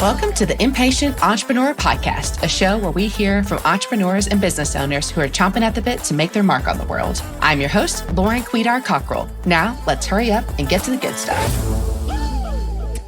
Welcome to the Impatient Entrepreneur Podcast, a show where we hear from entrepreneurs and business owners who are chomping at the bit to make their mark on the world. I'm your host, Lauren Quidar-Cockrell. Now, let's hurry up and get to the good stuff.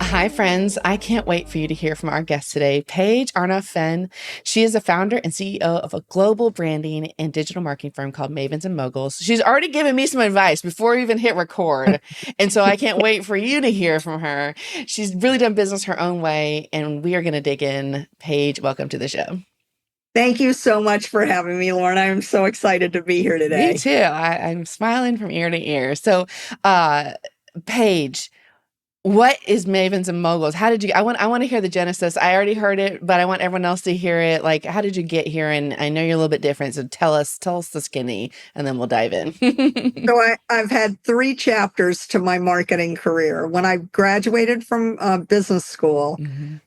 Hi, friends. I can't wait for you to hear from our guest today, Paige Arnof-Fenn. She is the founder and CEO of a global branding and digital marketing firm called Mavens Moguls. She's already given me some advice before we even hit record. And so I can't wait for you to hear from her. She's really done business her own way, and we are going to dig in. Paige, welcome to the show. Thank you so much for having me, Lauren. I'm so excited to be here today. Me too. I'm smiling from ear to ear. So, Paige, what is Mavens and Moguls? How did you, I want to hear the genesis. I already heard it, but I want everyone else to hear it. Like, how did you get here? And I know you're a little bit different. So tell us the skinny, and then we'll dive in. So I've had 3 chapters to my marketing career. When I graduated from business school,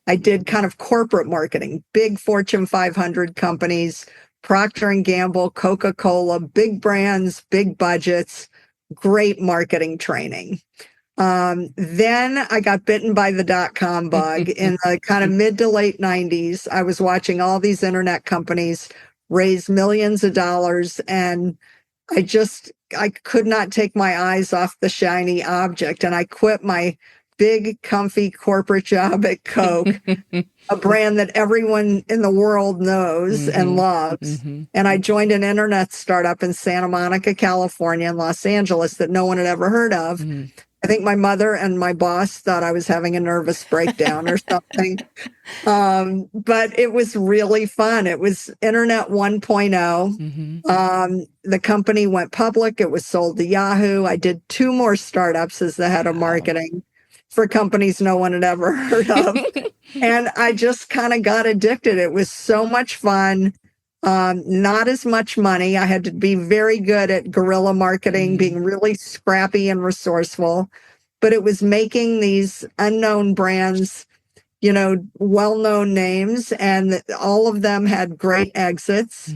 I did kind of corporate marketing, big Fortune 500 companies, Procter Gamble, Coca-Cola, big brands, big budgets, great marketing training. Then I got bitten by the dot-com bug in the kind of mid to late 90s. I was watching all these internet companies raise millions of dollars, and I could not take my eyes off the shiny object. And I quit my big, comfy corporate job at Coke, a brand that everyone in the world knows and loves. And I joined an internet startup in Santa Monica, California, and Los Angeles that no one had ever heard of. I think my mother and my boss thought I was having a nervous breakdown or something. But it was really fun. It was Internet 1.0. The company went public. It was sold to Yahoo. I did 2 more startups as the head of marketing for companies no one had ever heard of. And I just kind of got addicted. It was so much fun. Not as much money. I had to be very good at guerrilla marketing, being really scrappy and resourceful, but it was making these unknown brands, well-known names, and all of them had great exits.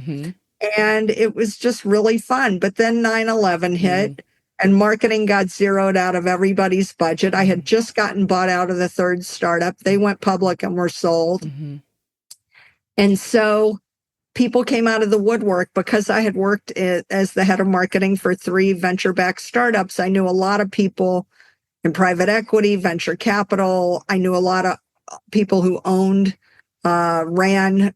And it was just really fun. But then 9/11 hit and marketing got zeroed out of everybody's budget. I had just gotten bought out of the 3rd startup. They went public and were sold. And so people came out of the woodwork because I had worked as the head of marketing for 3 venture-backed startups. I knew a lot of people in private equity, venture capital. I knew a lot of people who ran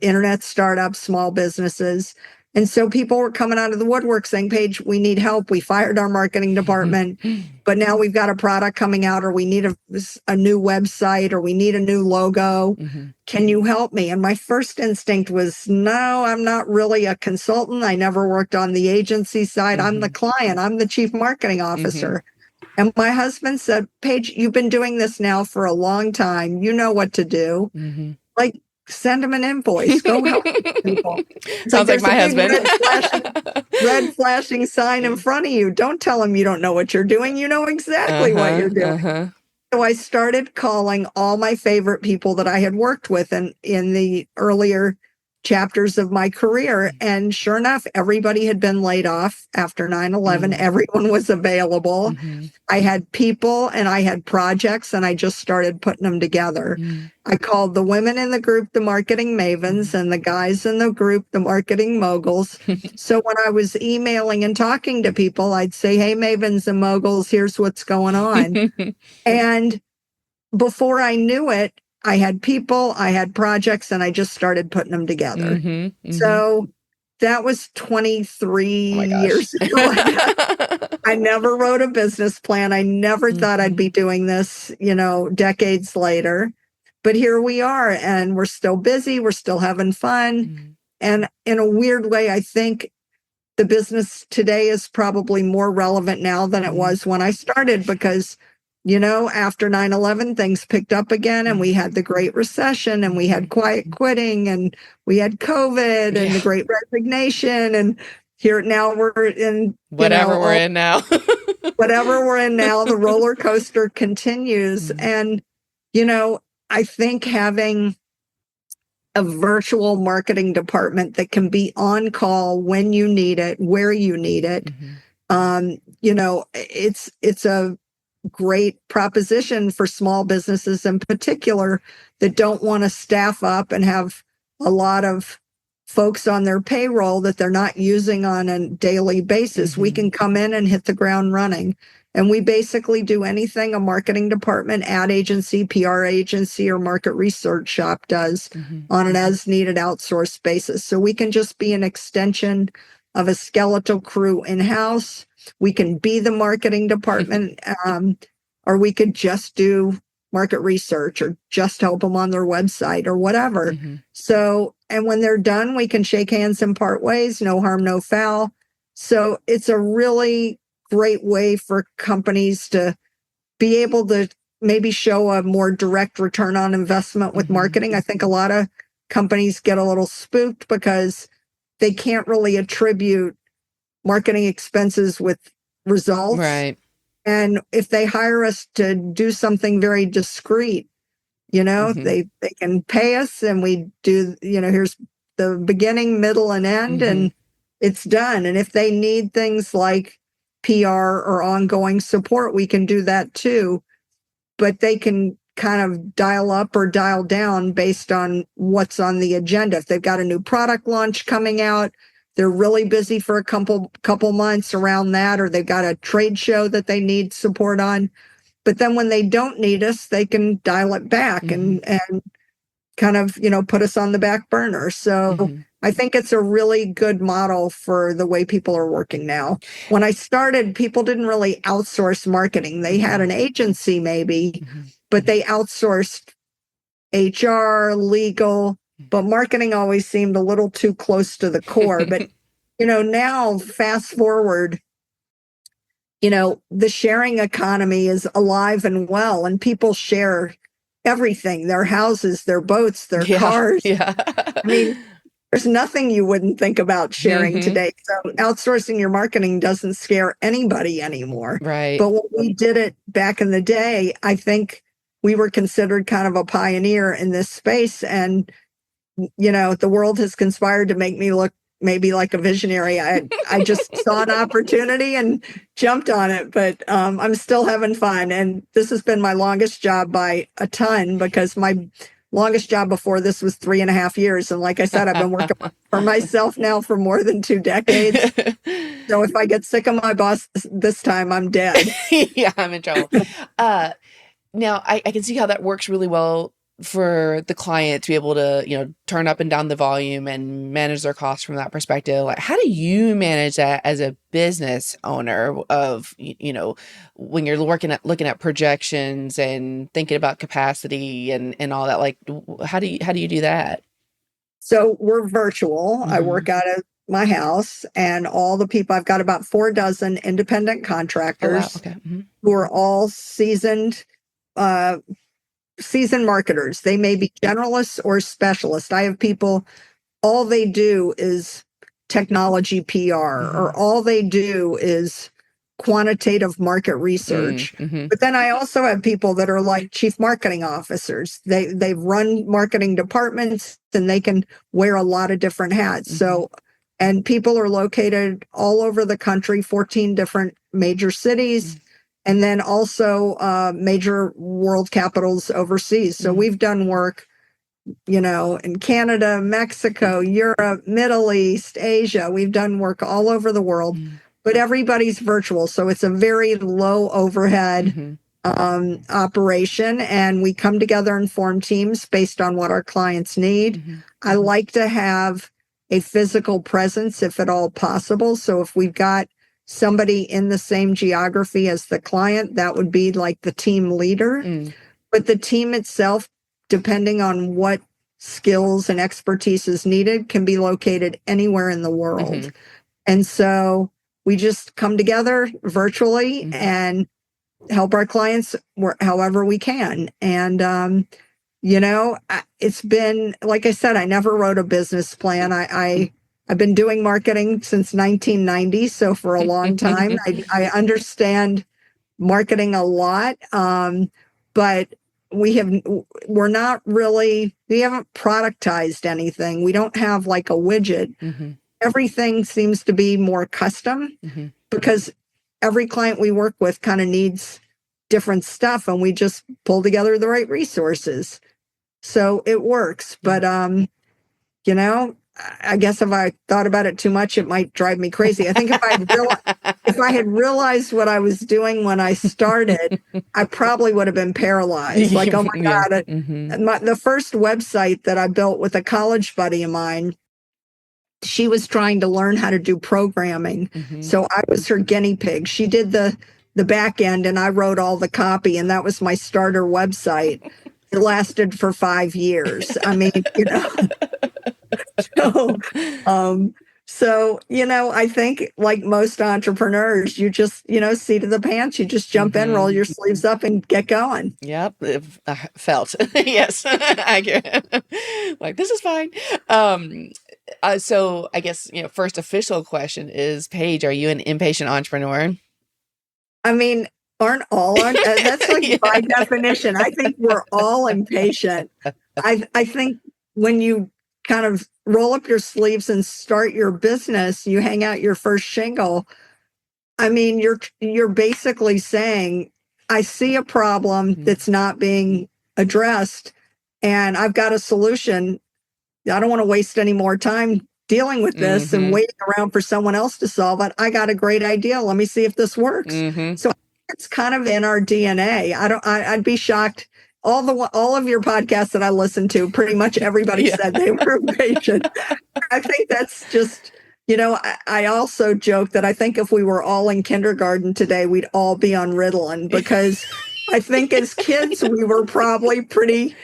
internet startups, small businesses. And so people were coming out of the woodwork saying, Paige, we need help. We fired our marketing department, but now we've got a product coming out, or we need a new website, or we need a new logo. Can you help me? And my first instinct was, no, I'm not really a consultant. I never worked on the agency side. I'm the client. I'm the chief marketing officer. And my husband said, Paige, you've been doing this now for a long time. You know what to do. Like, send them an invoice. Go help people. Sounds like my husband. Red flashing sign in front of you. Don't tell them you don't know what you're doing. You know exactly what you're doing. So I started calling all my favorite people that I had worked with in the earlier chapters of my career. And sure enough, everybody had been laid off after 9/11. Everyone was available. I had people and I had projects, and I just started putting them together. I called the women in the group the Marketing Mavens and the guys in the group the Marketing Moguls. So when I was emailing and talking to people, I'd say, hey, Mavens and Moguls, here's what's going on. And before I knew it, I had people, I had projects, and I just started putting them together. So that was 23 years ago. I never wrote a business plan. I never thought I'd be doing this, decades later. But here we are, and we're still busy. We're still having fun. And in a weird way, I think the business today is probably more relevant now than it was when I started, because after 9/11, things picked up again, and we had the Great Recession, and we had quiet quitting, and we had COVID and the Great Resignation. And here now we're in whatever we're in now. Whatever we're in now, the roller coaster continues. And, I think having a virtual marketing department that can be on call when you need it, where you need it, it's a great proposition for small businesses in particular that don't want to staff up and have a lot of folks on their payroll that they're not using on a daily basis. We can come in and hit the ground running. And we basically do anything a marketing department, ad agency, PR agency, or market research shop does on an as-needed outsourced basis. So we can just be an extension of a skeletal crew in-house. We can be the marketing department, or we could just do market research or just help them on their website or whatever. So, and when they're done, we can shake hands and part ways, no harm, no foul. So it's a really great way for companies to be able to maybe show a more direct return on investment with marketing. I think a lot of companies get a little spooked because they can't really attribute marketing expenses with results. Right. And if they hire us to do something very discreet, they can pay us and we do, here's the beginning, middle, and end, and it's done. And if they need things like PR or ongoing support, we can do that too. But they can kind of dial up or dial down based on what's on the agenda. If they've got a new product launch coming out, they're really busy for a couple months around that, or they've got a trade show that they need support on. But then when they don't need us, they can dial it back and kind of, put us on the back burner. So I think it's a really good model for the way people are working now. When I started, people didn't really outsource marketing. They had an agency maybe, but they outsourced HR, legal, but marketing always seemed a little too close to the core. But, now fast forward, the sharing economy is alive and well, and people share everything, their houses, their boats, their cars. I mean, there's nothing you wouldn't think about sharing today. So outsourcing your marketing doesn't scare anybody anymore. Right. But when we did it back in the day, I think we were considered kind of a pioneer in this space. And, the world has conspired to make me look maybe like a visionary. I just saw an opportunity and jumped on it, but I'm still having fun. And this has been my longest job by a ton, because my longest job before this was 3.5 years. And like I said, I've been working for myself now for more than 2 decades. So if I get sick of my boss this time, I'm dead. Yeah, I'm in trouble. Now, I can see how that works really well for the client to be able to, turn up and down the volume and manage their costs from that perspective. Like, how do you manage that as a business owner of, when you're looking at projections and thinking about capacity and all that? Like, how do you do that? So we're virtual. I work out of my house, and all the people, I've got about 4 dozen independent contractors who are all seasoned marketers. They may be generalists or specialists. I have people, all they do is technology PR, or all they do is quantitative market research. But then I also have people that are like chief marketing officers. They've run marketing departments, and they can wear a lot of different hats. So, and people are located all over the country, 14 different major cities. And then also major world capitals overseas. So we've done work, in Canada, Mexico, Europe, Middle East, Asia. We've done work all over the world, but everybody's virtual. So it's a very low overhead operation. And we come together and form teams based on what our clients need. I like to have a physical presence if at all possible. So if we've got somebody in the same geography as the client, that would be like the team leader. But the team itself, depending on what skills and expertise is needed, can be located anywhere in the world. And so we just come together virtually and help our clients however we can. And, it's been, like I said, I never wrote a business plan. I've been doing marketing since 1990, so for a long time. I understand marketing a lot, but we haven't productized anything. We don't have like a widget. Everything seems to be more custom because every client we work with kind of needs different stuff, and we just pull together the right resources. So it works. But, you know, I guess if I thought about it too much, it might drive me crazy. I think if I had realized what I was doing when I started, I probably would have been paralyzed. Like, oh my God. The first website that I built with a college buddy of mine, she was trying to learn how to do programming. So I was her guinea pig. She did the back end and I wrote all the copy, and that was my starter website. It lasted for 5 years. I mean, you know. So, you know, I think like most entrepreneurs, you just, you know, seat of the pants, you just jump in, roll your sleeves up and get going. Yep. Felt. Yes. Accurate. Like, this is fine. So I guess, you know, first official question is, Paige, are you an impatient entrepreneur? I mean, aren't all? That's like by definition. I think we're all impatient. I think when you kind of roll up your sleeves and start your business, you hang out your first shingle. I mean, you're basically saying, I see a problem that's not being addressed, and I've got a solution. I don't want to waste any more time dealing with this and waiting around for someone else to solve it. I got a great idea. Let me see if this works. So it's kind of in our DNA. I'd be shocked. All of your podcasts that I listened to, pretty much everybody said they were impatient. I think that's just, you know, I also joke that I think if we were all in kindergarten today, we'd all be on Ritalin, because I think as kids, we were probably pretty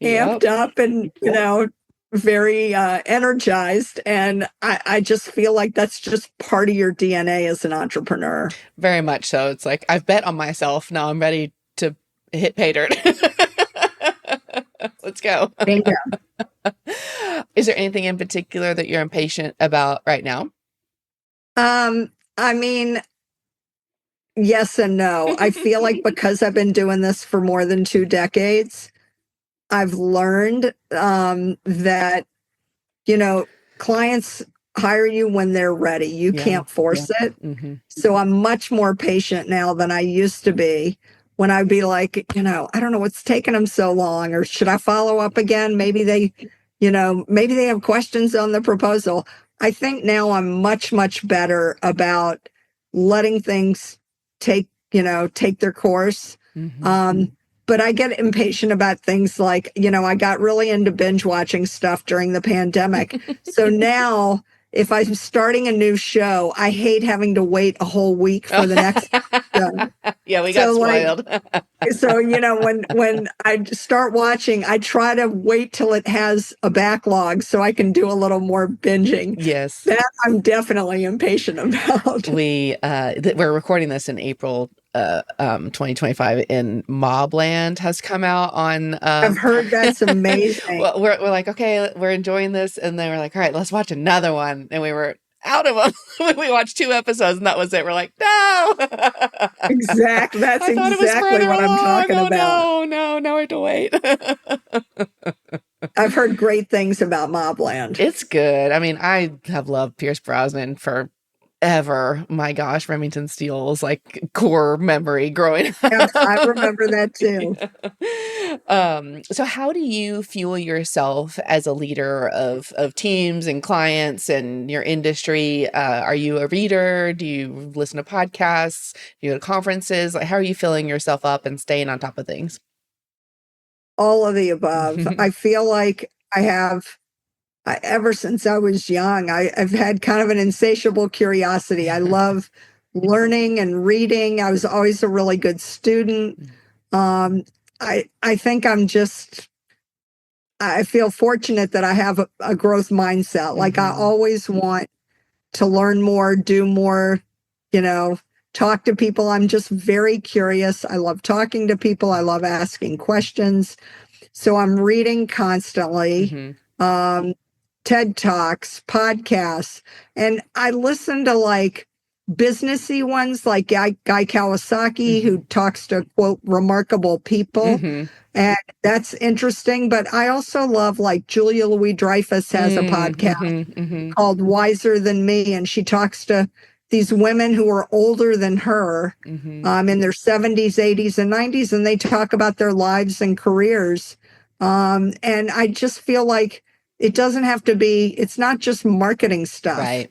amped up and, you know, very energized. And I just feel like that's just part of your DNA as an entrepreneur. Very much so. It's like, I've bet on myself. Now I'm ready to hit pay dirt. Let's go. Is there anything in particular that you're impatient about right now? I mean, yes and no. I feel like because I've been doing this for more than 2 decades, I've learned that, you know, clients hire you when they're ready. You can't force it. So I'm much more patient now than I used to be, when I'd be like, you know, I don't know what's taking them so long, or should I follow up again? Maybe they have questions on the proposal. I think now I'm much, much better about letting things take their course. But I get impatient about things like, you know, I got really into binge watching stuff during the pandemic. So now if I'm starting a new show, I hate having to wait a whole week for the next show. Yeah, we got spoiled. So, you know, when I start watching, I try to wait till it has a backlog so I can do a little more binging. Yes. That I'm definitely impatient about. We're recording this in April 2025, and Mobland has come out on I've heard that's amazing. Well, we're like, okay, we're enjoying this, and then we're like, all right, let's watch another one, and we were out of them. We watched 2 episodes and that was it. We're like, no. Exactly. That's exactly what I'm talking about. No, I have to wait. I've heard great things about Mobland. It's good. I mean, I have loved Pierce Brosnan for ever. My gosh, Remington Steele's like core memory growing up. Yeah, I remember that too. So how do you fuel yourself as a leader of teams and clients and your industry? Are you a reader? Do you listen to podcasts? Do you go to conferences? Like, how are you filling yourself up and staying on top of things? All of the above. I feel like I have, ever since I was young, I've had kind of an insatiable curiosity. I love learning and reading. I was always a really good student. I think I feel fortunate that I have a growth mindset. Like I always want to learn more, do more, talk to people. I'm just very curious. I love talking to people. I love asking questions. So I'm reading constantly. TED Talks, podcasts, and I listen to like businessy ones like Guy Kawasaki, who talks to, quote, remarkable people. And that's interesting. But I also love like Julia Louis-Dreyfus has a podcast called Wiser Than Me. And she talks to these women who are older than her, in their 70s, 80s, and 90s, and they talk about their lives and careers. And I just feel like it doesn't have to be, it's not just marketing stuff. Right.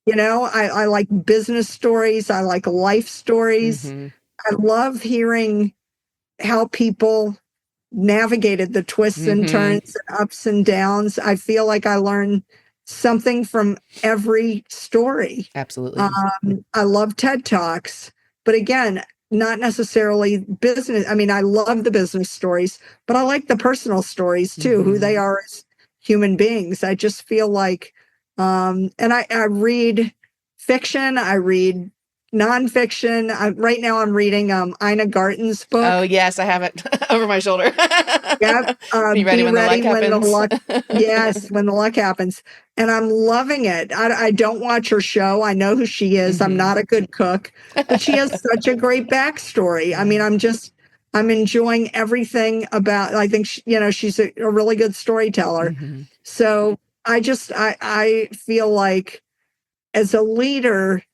I like business stories. I like life stories. I love hearing how people navigated the twists and turns and ups and downs. I feel like I learn something from every story. Absolutely. I love TED Talks, but again, not necessarily business. I mean, I love the business stories, but I like the personal stories too, who they are as human beings. I just feel like, and I read fiction, I read nonfiction. Right now I'm reading Ina Garten's book. Oh, yes, I have it over my shoulder. Yep. Be ready when the luck happens. Yes, when the luck happens. And I'm loving it. I don't watch her show. I know who she is. I'm not a good cook, but she has such a great backstory. I mean, I'm enjoying everything about, I think, she's a really good storyteller. So I feel like as a leader,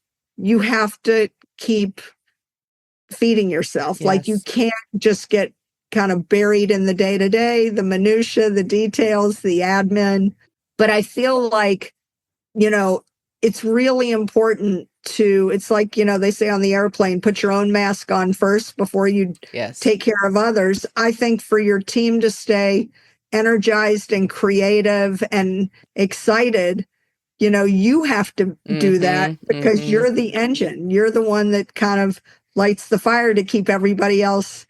you have to keep feeding yourself. Yes. Like you can't just get kind of buried in the day-to-day, the minutia, the details, the admin. But I feel like, it's really important it's like, they say on the airplane, put your own mask on first before you take care of others. I think for your team to stay energized and creative and excited, you have to do that because you're the engine. You're the one that kind of lights the fire to keep everybody else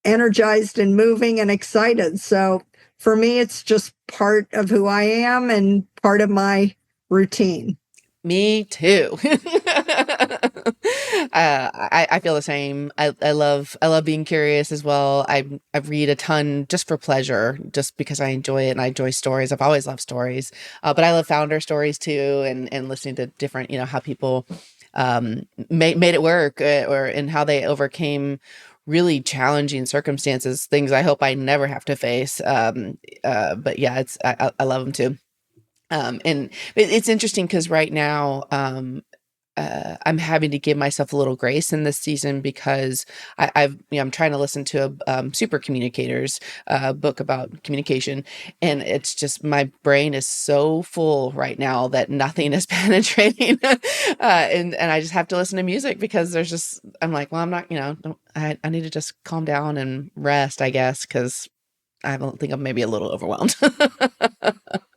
energized and moving and excited. So for me, it's just part of who I am and part of my routine. Me too. I feel the same. I love being curious as well. I read a ton just for pleasure, just because I enjoy it and I enjoy stories. I've always loved stories, but I love founder stories too, and listening to different, how people made it work and how they overcame really challenging circumstances, things I hope I never have to face. But yeah, I love them too. And it's interesting because right now, I'm having to give myself a little grace in this season because I'm trying to listen to a Super Communicators book about communication, and it's just my brain is so full right now that nothing is penetrating, and I just have to listen to music because I'm like, well, I'm not, I need to just calm down and rest, I guess, because I think I'm maybe a little overwhelmed.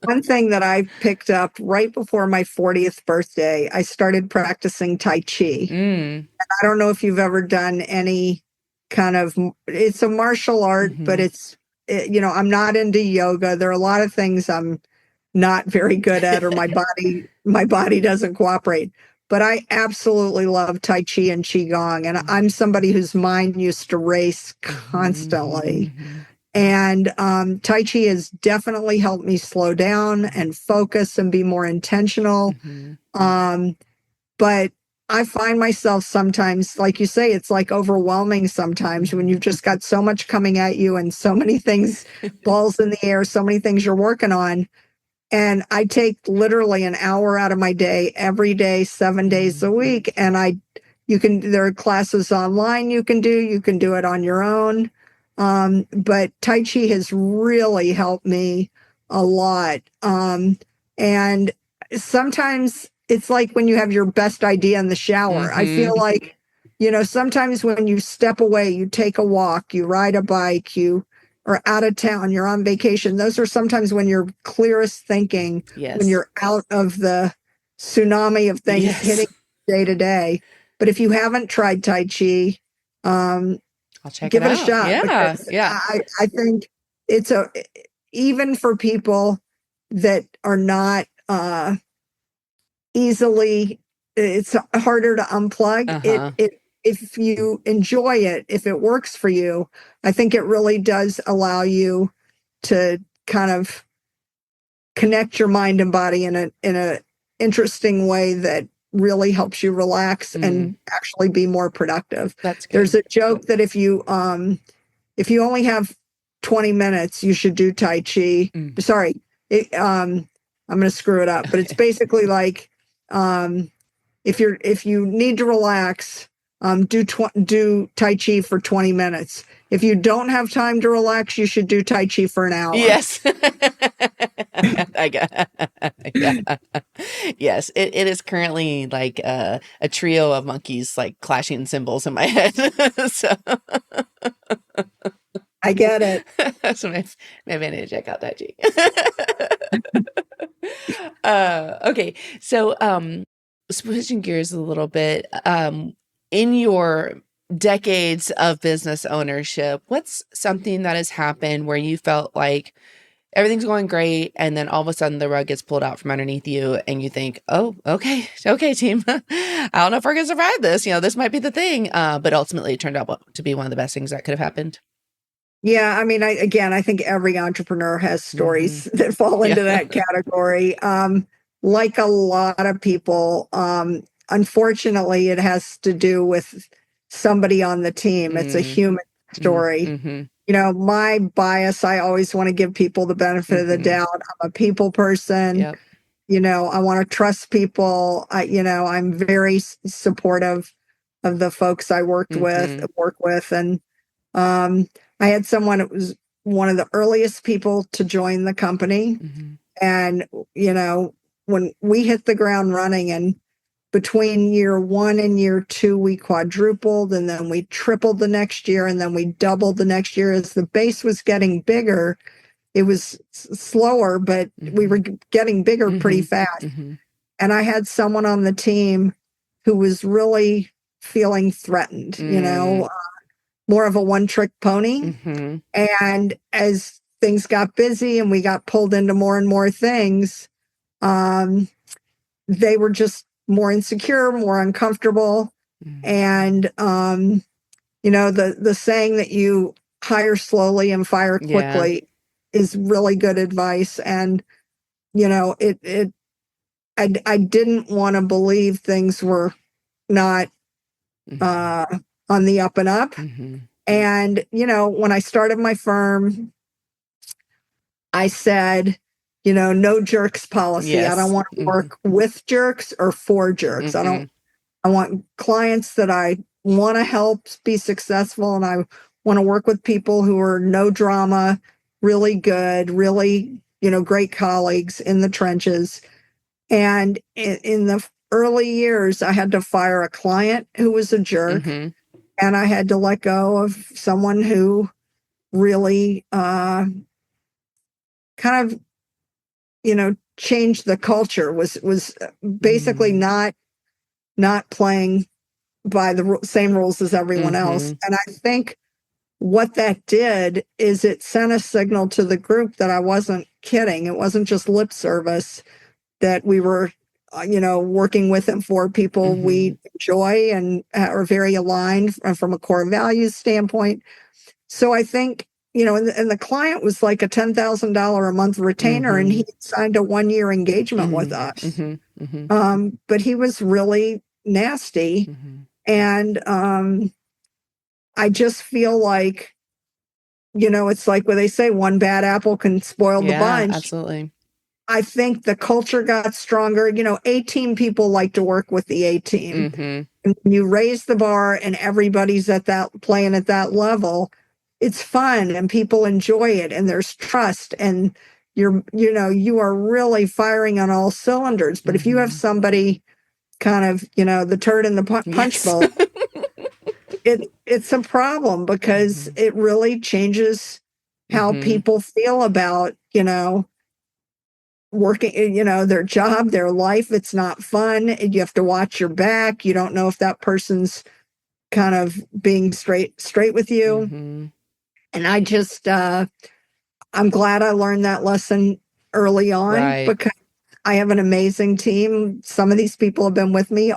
One thing that I picked up right before my 40th birthday, I started practicing Tai Chi. And I don't know if you've ever done any kind of, it's a martial art, but I'm not into yoga. There are a lot of things I'm not very good at, or my body doesn't cooperate. But I absolutely love Tai Chi and Qigong. And I'm somebody whose mind used to race constantly. And Tai Chi has definitely helped me slow down and focus and be more intentional. But I find myself sometimes, like you say, it's like overwhelming sometimes when you've just got so much coming at you and so many things, balls in the air, so many things you're working on. And I take literally an hour out of my day every day, 7 days a week. And there are classes online you can do it on your own. But Tai Chi has really helped me a lot. And sometimes it's like when you have your best idea in the shower. I feel like, sometimes when you step away, you take a walk, you ride a bike, you are out of town, you're on vacation. Those are sometimes when you're clearest thinking, when you're out of the tsunami of things hitting day to day. But if you haven't tried Tai Chi, I'll check give it it a out. shot. Yeah. I think even for people that are not easily, it's harder to unplug. If you enjoy it, if it works for you, I think it really does allow you to kind of connect your mind and body in a interesting way that really helps you relax and actually be more productive. That's good. There's a joke that if you only have 20 minutes, you should do Tai Chi. Sorry, I'm going to screw it up, but it's basically like if you need to relax, do Tai Chi for 20 minutes. If you don't have time to relax, you should do Tai Chi for an hour. Yes. I got, yeah. Yes, it is currently like a trio of monkeys like clashing cymbals in my head. So I get it. so maybe I need to check out Tai Chi. Okay, so switching gears a little bit, in your decades of business ownership, what's something that has happened where you felt like everything's going great, and then all of a sudden the rug gets pulled out from underneath you and you think, oh, okay, team. I don't know if we're going to survive this. This might be the thing. But ultimately it turned out to be one of the best things that could have happened. Yeah. I mean, I think every entrepreneur has stories that fall into that category. Like a lot of people, unfortunately, it has to do with somebody on the team. It's a human story. My bias, I always want to give people the benefit of the doubt. I'm a people person. Yep. I want to trust people. I'm very supportive of the folks I work with. And I had someone that was one of the earliest people to join the company. And, when we hit the ground running, and between year 1 and year 2, we quadrupled, and then we tripled the next year, and then we doubled the next year. As the base was getting bigger, it was slower, but we were getting bigger pretty fast. And I had someone on the team who was really feeling threatened, more of a one-trick pony. And as things got busy and we got pulled into more and more things, they were just more insecure, more uncomfortable. And, the saying that you hire slowly and fire quickly is really good advice. And, I didn't want to believe things were not, on the up and up. And, when I started my firm, I said, no jerks policy. Yes. I don't want to work with jerks or for jerks. I want clients that I want to help be successful. And I want to work with people who are no drama, really good, really, great colleagues in the trenches. And in the early years, I had to fire a client who was a jerk. And I had to let go of someone who really kind of, changed the culture, was basically not playing by the same rules as everyone else. And I think what that did is it sent a signal to the group that I wasn't kidding. It wasn't just lip service, that we were, working with and for people we enjoy and are very aligned from a core values standpoint. So I think, and the client was like a $10,000 a month retainer, and he signed a 1-year engagement with us. But he was really nasty. And I just feel like, it's like what they say, one bad apple can spoil the bunch. Absolutely. I think the culture got stronger. A-team people like to work with the A-team. And when you raise the bar and everybody's playing at that level, it's fun and people enjoy it, and there's trust, and you are really firing on all cylinders. But if you have somebody kind of, the turd in the punch bowl, it's a problem, because it really changes how people feel about, working, their job, their life. It's not fun. You have to watch your back. You don't know if that person's kind of being straight with you. And I just, I'm glad I learned that lesson early on, because I have an amazing team. Some of these people have been with me,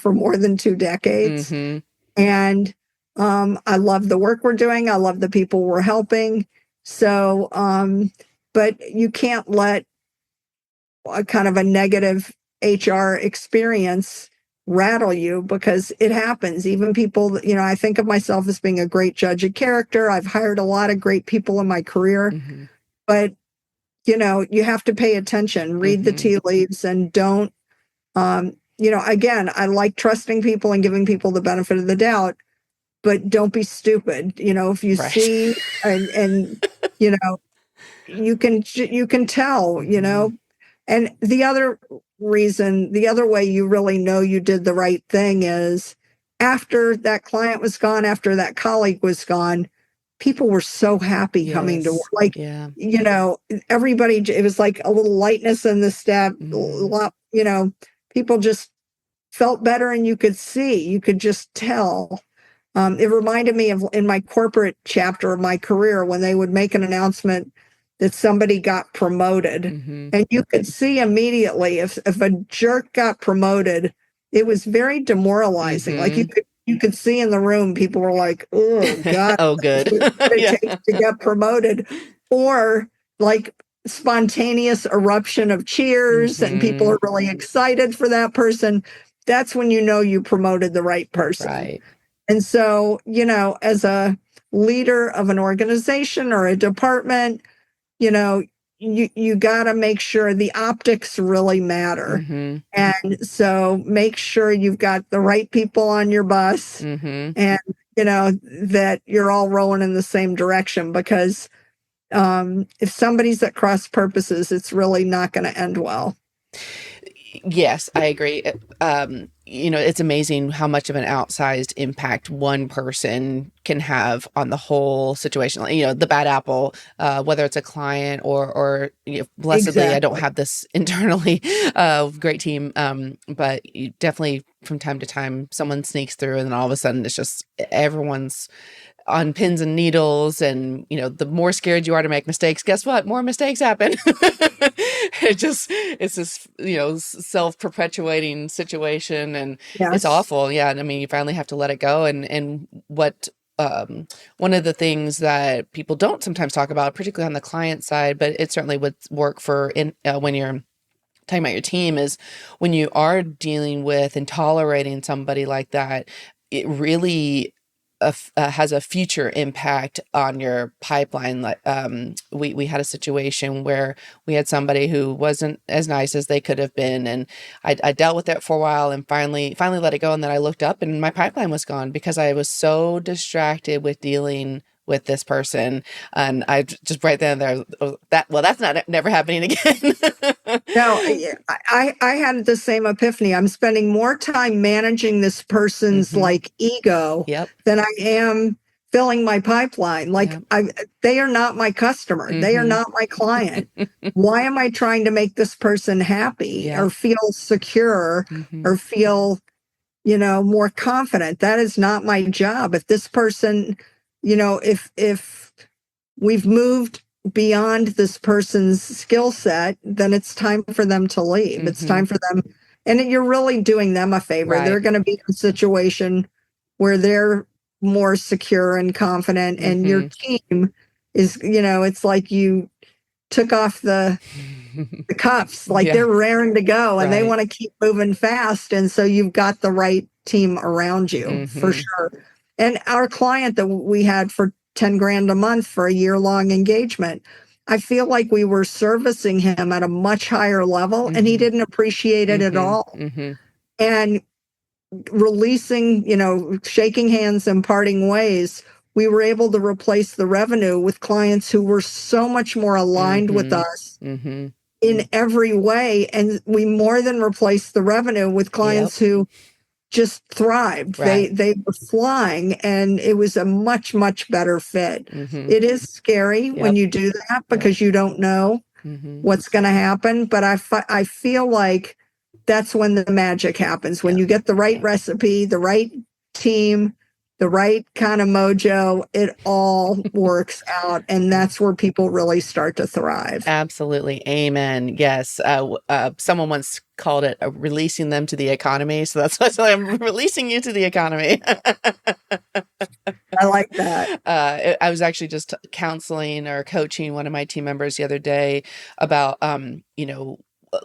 for more than 2 decades. And I love the work we're doing. I love the people we're helping. So, but you can't let a kind of a negative HR experience rattle you, because it happens. Even people, I think of myself as being a great judge of character. I've hired a lot of great people in my career, but you have to pay attention, read the tea leaves, and don't again, I like trusting people and giving people the benefit of the doubt, but don't be stupid. If you Right. see and you can tell, and the other way you really know you did the right thing is after that client was gone, after that colleague was gone, people were so happy coming to work. Like, everybody, it was like a little lightness in the step, people just felt better, and you could just tell. It reminded me of in my corporate chapter of my career when they would make an announcement that somebody got promoted, and you could see immediately if a jerk got promoted, it was very demoralizing. Like you could see in the room, people were like, "Oh God, oh good, what it takes to get promoted," or like spontaneous eruption of cheers, and people are really excited for that person. That's when you know you promoted the right person. Right. And so, as a leader of an organization or a department, you got to make sure the optics really matter. And so make sure you've got the right people on your bus, and, that you're all rowing in the same direction, because if somebody's at cross purposes, it's really not going to end well. Yes, I agree. It's amazing how much of an outsized impact one person can have on the whole situation. The bad apple, whether it's a client or blessedly, I don't have this internally, great team. But you definitely from time to time, someone sneaks through, and then all of a sudden it's just everyone's on pins and needles, and the more scared you are to make mistakes, guess what? More mistakes happen. It's this self-perpetuating situation, and it's awful. Yeah, and I mean, you finally have to let it go. And what one of the things that people don't sometimes talk about, particularly on the client side, but it certainly would work for when you're talking about your team, is when you are dealing with and tolerating somebody like that, it really has a future impact on your pipeline. Like we had a situation where we had somebody who wasn't as nice as they could have been, and I dealt with it for a while, and finally let it go. And then I looked up, and my pipeline was gone because I was so distracted with dealing with this person, and I just right then there that's not never happening again. No, I had the same epiphany. I'm spending more time managing this person's ego than I am filling my pipeline. Like they are not my customer. They are not my client. Why am I trying to make this person happy or feel secure or feel, more confident? That is not my job. If this person, if we've moved beyond this person's skill set, then it's time for them to leave. It's time for them. And you're really doing them a favor. Right. They're going to be in a situation where they're more secure and confident, and your team is, it's like you took off the cuffs, like they're raring to go, and they want to keep moving fast. And so you've got the right team around you for sure. And our client that we had for $10,000 a month for a year-long engagement, I feel like we were servicing him at a much higher level, and he didn't appreciate it at all. And releasing, shaking hands and parting ways, we were able to replace the revenue with clients who were so much more aligned with us in every way. And we more than replaced the revenue with clients who just thrived. Right. They were flying, and it was a much, much better fit. It is scary when you do that, because you don't know what's going to happen. But I feel like that's when the magic happens, when you get the right recipe, the right team, the right kind of mojo, it all works out. And that's where people really start to thrive. Absolutely. Amen. Yes. Someone once called it releasing them to the economy. So that's why I'm releasing you to the economy. I like that. I was actually just counseling or coaching one of my team members the other day about,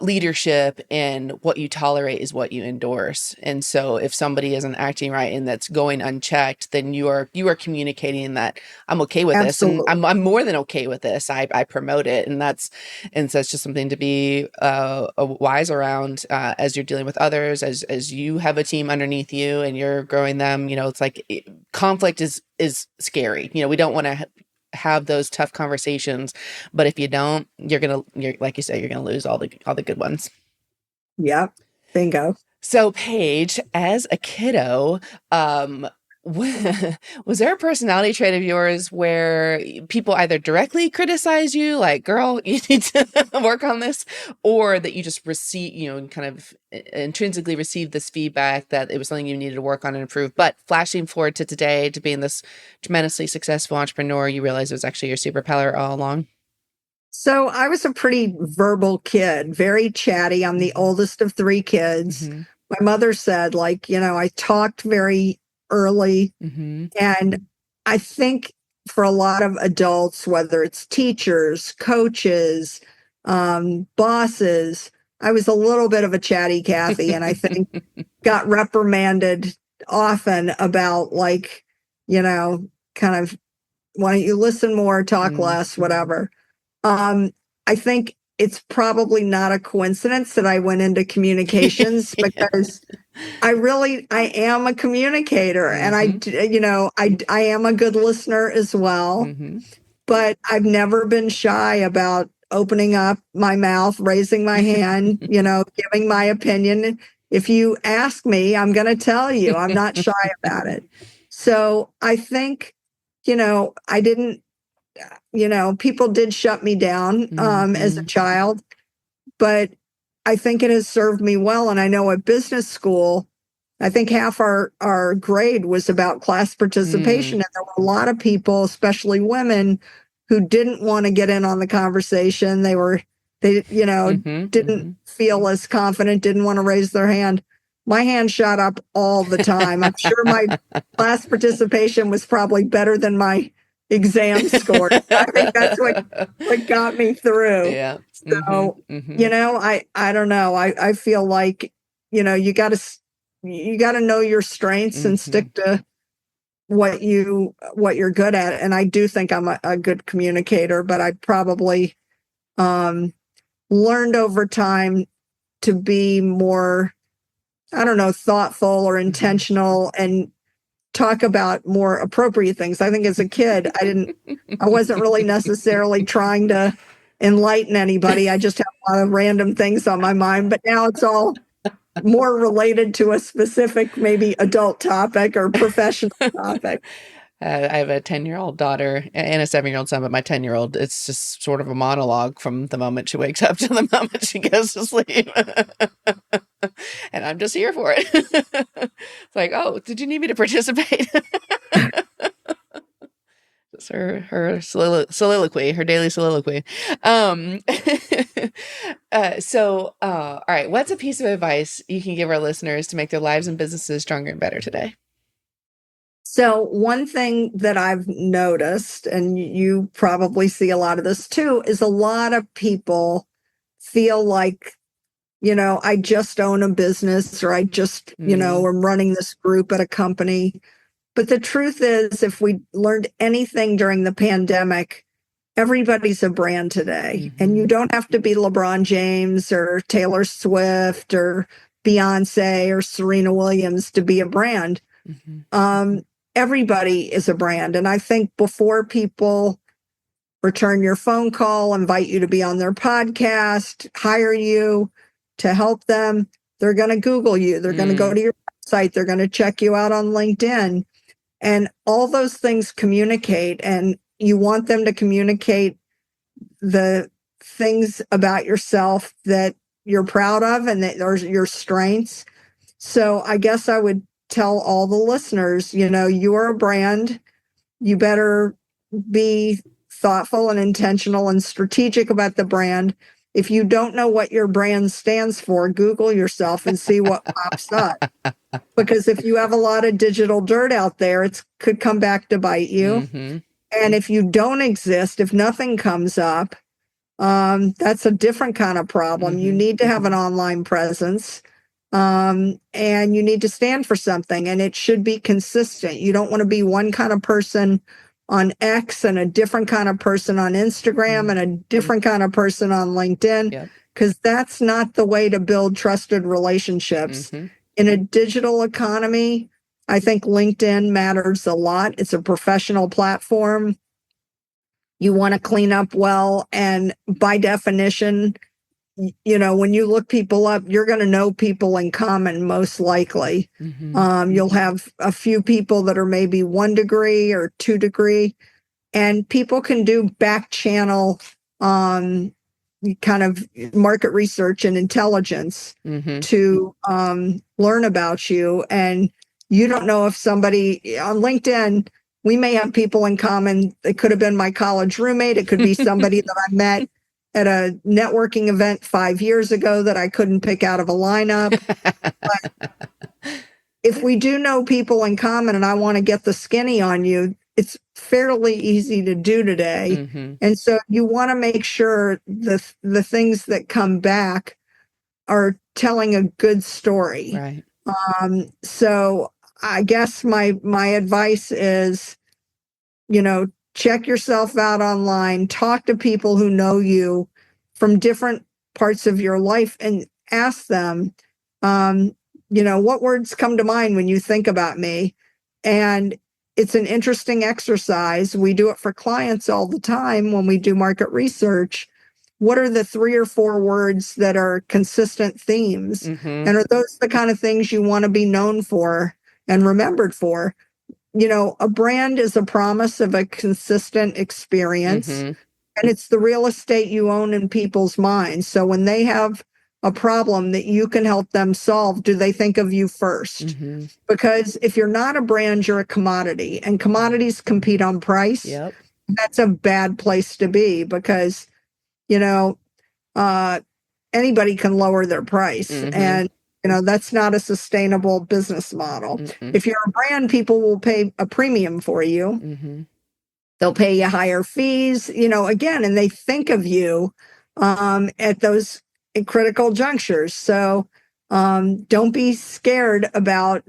leadership and what you tolerate is what you endorse. And so if somebody isn't acting right and that's going unchecked, then you are communicating that I'm okay with this, and I'm more than okay with this. I promote it, and so it's just something to be wise around as you're dealing with others, as you have a team underneath you and you're growing them. It's like conflict is scary. We don't want to have those tough conversations, but if you don't, you're like you said, you're gonna lose all the good ones. Yep. Bingo. So Paige, as a kiddo, was there a personality trait of yours where people either directly criticize you, like, girl, you need to work on this, or that you just receive, kind of intrinsically received this feedback that it was something you needed to work on and improve? But flashing forward to today, to being this tremendously successful entrepreneur, you realize it was actually your superpower all along? So I was a pretty verbal kid, very chatty. I'm the oldest of 3 kids. Mm-hmm. My mother said, I talked very early. Mm-hmm. And I think for a lot of adults, whether it's teachers, coaches, bosses, I was a little bit of a chatty Cathy, and I think got reprimanded often about kind of, why don't you listen more, talk less, whatever. I think it's probably not a coincidence that I went into communications because I am a communicator, and I am a good listener as well, but I've never been shy about opening up my mouth, raising my hand, giving my opinion. If you ask me, I'm going to tell you. I'm not shy about it. So I think, I didn't, people did shut me down as a child, but I think it has served me well. And I know at business school, I think half our grade was about class participation. And there were a lot of people, especially women, who didn't want to get in on the conversation. They didn't feel as confident, didn't want to raise their hand. My hand shot up all the time. I'm sure my class participation was probably better than my exam score. I think that's what got me through. Yeah. So, I don't know. I feel like, you got to know your strengths and stick to what you're good at. And I do think I'm a good communicator, but I probably learned over time to be more, I don't know, thoughtful or intentional and talk about more appropriate things. I think as a kid, I wasn't really necessarily trying to enlighten anybody. I just have a lot of random things on my mind, but now it's all more related to a specific, maybe adult topic or professional topic. I have a 10-year-old daughter and a 7-year-old son, but my 10-year-old, it's just sort of a monologue from the moment she wakes up to the moment she goes to sleep. And I'm just here for it. It's like, oh, did you need me to participate? It's her soliloquy, her daily soliloquy. So, all right, what's a piece of advice you can give our listeners to make their lives and businesses stronger and better today? So one thing that I've noticed, and you probably see a lot of this too, is a lot of people feel like, I just own a business, or I just, am running this group at a company. But the truth is, if we learned anything during the pandemic, everybody's a brand today. And you don't have to be LeBron James or Taylor Swift or Beyonce or Serena Williams to be a brand. Everybody is a brand. And I think before people return your phone call, invite you to be on their podcast, hire you to help them, they're going to Google you. They're going to go to your website. They're going to check you out on LinkedIn. And all those things communicate. And you want them to communicate the things about yourself that you're proud of and that are your strengths. So I guess I would tell all the listeners, you are a brand. You better be thoughtful and intentional and strategic about the brand. If you don't know what your brand stands for, Google yourself and see what pops up. Because if you have a lot of digital dirt out there, it could come back to bite you. And if you don't exist, if nothing comes up, That's a different kind of problem. You need to have an online presence, and you need to stand for something, and it should be consistent. You don't want to be one kind of person on X and a different kind of person on Instagram and a different kind of person on LinkedIn, because that's not the way to build trusted relationships. In a digital economy, I think LinkedIn matters a lot. It's a professional platform. You want to clean up well. And by definition, when you look people up, you're going to know people in common, most likely. You'll have a few people that are maybe 1 degree or 2 degree, and people can do back channel kind of market research and intelligence to learn about you. And you don't know if somebody on LinkedIn, we may have people in common. It could have been my college roommate. It could be somebody that I met at a networking event 5 years ago that I couldn't pick out of a lineup. But if we do know people in common and I want to get the skinny on you, it's fairly easy to do today. And so you want to make sure the things that come back are telling a good story. Right. So I guess my advice is, check yourself out online, talk to people who know you from different parts of your life and ask them, what words come to mind when you think about me? And it's an interesting exercise. We do it for clients all the time when we do market research. What are the 3 or 4 words that are consistent themes? And are those the kind of things you want to be known for and remembered for? A brand is a promise of a consistent experience, and it's the real estate you own in people's minds. So when they have a problem that you can help them solve, do they think of you first? Because if you're not a brand, you're a commodity, and commodities compete on price. That's a bad place to be, because, anybody can lower their price. And that's not a sustainable business model. If you're a brand, people will pay a premium for you. They'll pay you higher fees, again, and they think of you at those critical junctures. So don't be scared about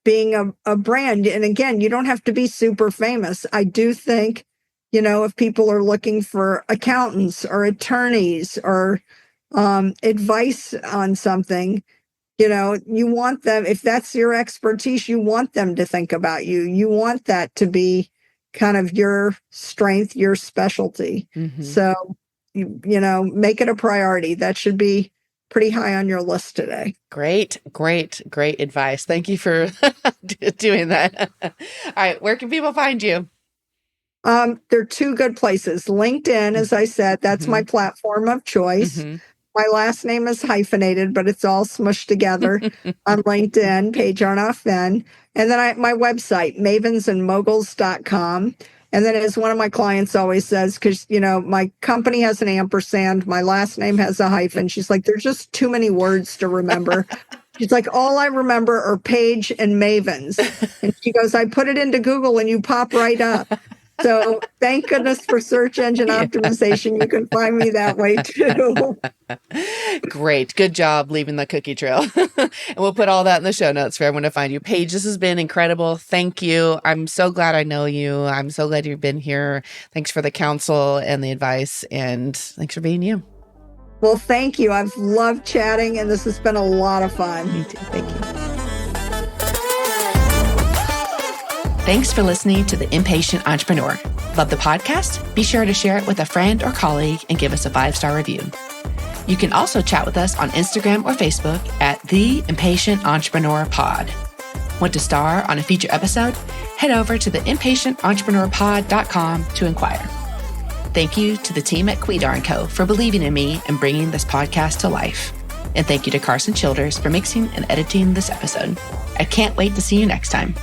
being a brand. And again, you don't have to be super famous. I do think, if people are looking for accountants or attorneys or advice on something, you want them, if that's your expertise, you want them to think about you. You want that to be kind of your strength, your specialty. So, make it a priority. That should be pretty high on your list today. Great advice. Thank you for doing that. All right. Where can people find you? There are 2 good places. LinkedIn, as I said, that's my platform of choice. My last name is hyphenated, but it's all smushed together on LinkedIn, Paige Arnof-Fenn. And then my website, mavensandmoguls.com. And then as one of my clients always says, because, my company has an ampersand, my last name has a hyphen. She's like, there's just too many words to remember. She's like, all I remember are Paige and Mavens. And she goes, I put it into Google and you pop right up. So thank goodness for search engine optimization. You can find me that way too. Great. Good job leaving the cookie trail. And we'll put all that in the show notes for everyone to find you. Paige, this has been incredible. Thank you. I'm so glad I know you. I'm so glad you've been here. Thanks for the counsel and the advice. And thanks for being you. Well, thank you. I've loved chatting, and this has been a lot of fun. Me too. Thank you. Thanks for listening to The Impatient Entrepreneur. Love the podcast? Be sure to share it with a friend or colleague and give us a 5-star review. You can also chat with us on Instagram or Facebook at The Impatient Entrepreneur Pod. Want to star on a feature episode? Head over to theimpatiententrepreneur.com to inquire. Thank you to the team at Quidar & Co. for believing in me and bringing this podcast to life. And thank you to Carson Childers for mixing and editing this episode. I can't wait to see you next time.